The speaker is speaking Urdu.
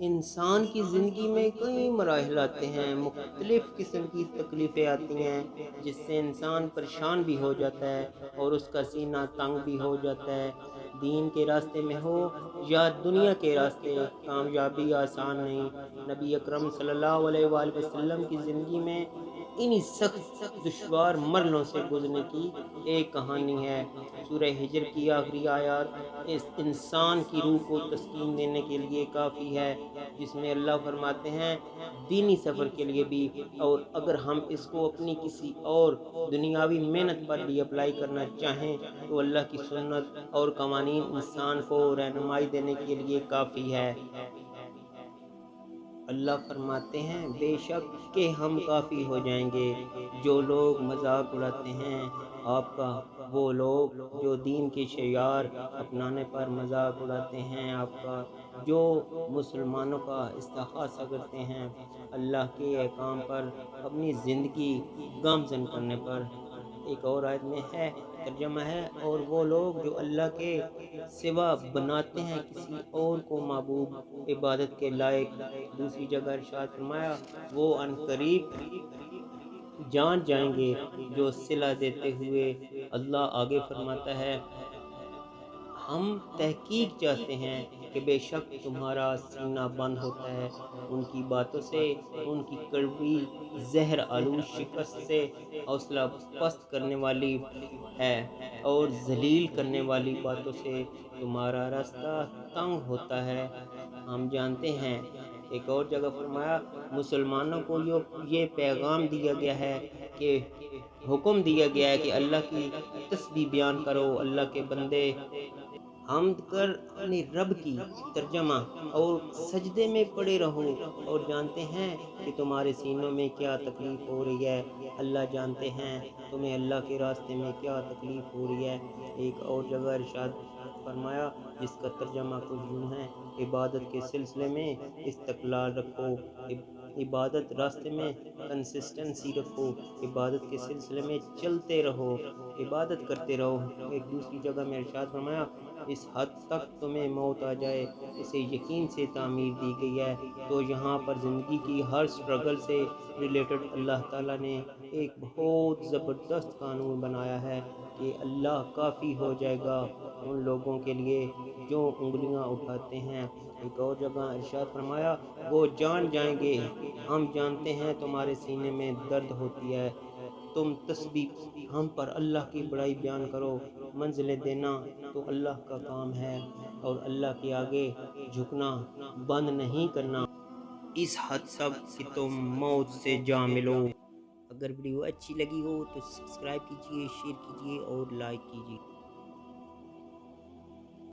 انسان کی زندگی میں کئی مراحل آتے ہیں، مختلف قسم کی تکلیفیں آتی ہیں، جس سے انسان پریشان بھی ہو جاتا ہے اور اس کا سینہ تنگ بھی ہو جاتا ہے۔ دین کے راستے میں ہو یا دنیا کے راستے، کامیابی آسان نہیں۔ نبی اکرم صلی اللہ علیہ وآلہ وسلم کی زندگی میں انہی سخت دشوار مرحلوں سے گزرنے کی ایک کہانی ہے۔ سورہ ہجر کی آخری آیات اس انسان کی روح کو تسکین دینے کے لیے کافی ہے، جس میں اللہ فرماتے ہیں دینی سفر کے لیے بھی، اور اگر ہم اس کو اپنی کسی اور دنیاوی محنت پر بھی اپلائی کرنا چاہیں تو اللہ کی سنت اور قوانین انسان کو رہنمائی دینے کے لیے کافی ہے۔ اللہ فرماتے ہیں بے شک کہ ہم کافی ہو جائیں گے۔ جو لوگ مذاق اڑاتے ہیں آپ کا، وہ لوگ جو دین کے شعار اپنانے پر مذاق اڑاتے ہیں آپ کا، جو مسلمانوں کا استحاصہ کرتے ہیں اللہ کے احکام پر اپنی زندگی گامزن کرنے پر۔ ایک اور آیت میں ہے، ترجمہ ہے، اور وہ لوگ جو اللہ کے سوا بناتے ہیں کسی اور کو معبود عبادت کے لائق۔ دوسری جگہ ارشاد فرمایا وہ ان قریب جان جائیں گے جو صلہ دیتے ہوئے۔ اللہ آگے فرماتا ہے ہم تحقیق چاہتے ہیں کہ بے شک تمہارا سینہ بند ہوتا ہے ان کی باتوں سے، ان کی کڑوی زہر آلود شکست سے، حوصلہ پست کرنے والی ہے اور ذلیل کرنے والی باتوں سے تمہارا راستہ تنگ ہوتا ہے۔ ہم جانتے ہیں۔ ایک اور جگہ فرمایا مسلمانوں کو یہ پیغام دیا گیا ہے کہ حکم دیا گیا ہے کہ اللہ کی تسبیح بیان کرو، اللہ کے بندے حمد کر اپنے رب کی، ترجمہ، اور سجدے میں پڑے رہو اور جانتے ہیں کہ تمہارے سینوں میں کیا تکلیف ہو رہی ہے۔ اللہ جانتے ہیں تمہیں اللہ کے راستے میں کیا تکلیف ہو رہی ہے۔ ایک اور جگہ ارشاد فرمایا جس کا ترجمہ کچھ یوں ہے، عبادت کے سلسلے میں استقلال رکھو، عبادت راستے میں کنسسٹنسی رکھو، عبادت کے سلسلے میں چلتے رہو، عبادت کرتے رہو۔ ایک دوسری جگہ میں ارشاد فرمایا اس حد تک تمہیں موت آ جائے اسے یقین سے تعمیر دی گئی ہے۔ تو یہاں پر زندگی کی ہر سٹرگل سے ریلیٹڈ اللہ تعالیٰ نے ایک بہت زبردست قانون بنایا ہے کہ اللہ کافی ہو جائے گا ان لوگوں کے لیے جو انگلیاں اٹھاتے ہیں۔ ایک اور جگہ ارشاد فرمایا وہ جان جائیں گے، ہم جانتے ہیں تمہارے سینے میں درد ہوتی ہے، تم تسبیح ہم پر اللہ کی بڑائی بیان کرو۔ منزلیں دینا تو اللہ کا کام ہے اور اللہ کے آگے جھکنا بند نہیں کرنا اس حد تک کہ تم موت سے جا ملو۔ اگر ویڈیو اچھی لگی ہو تو سبسکرائب کیجئے، شیئر کیجئے اور لائک کیجئے۔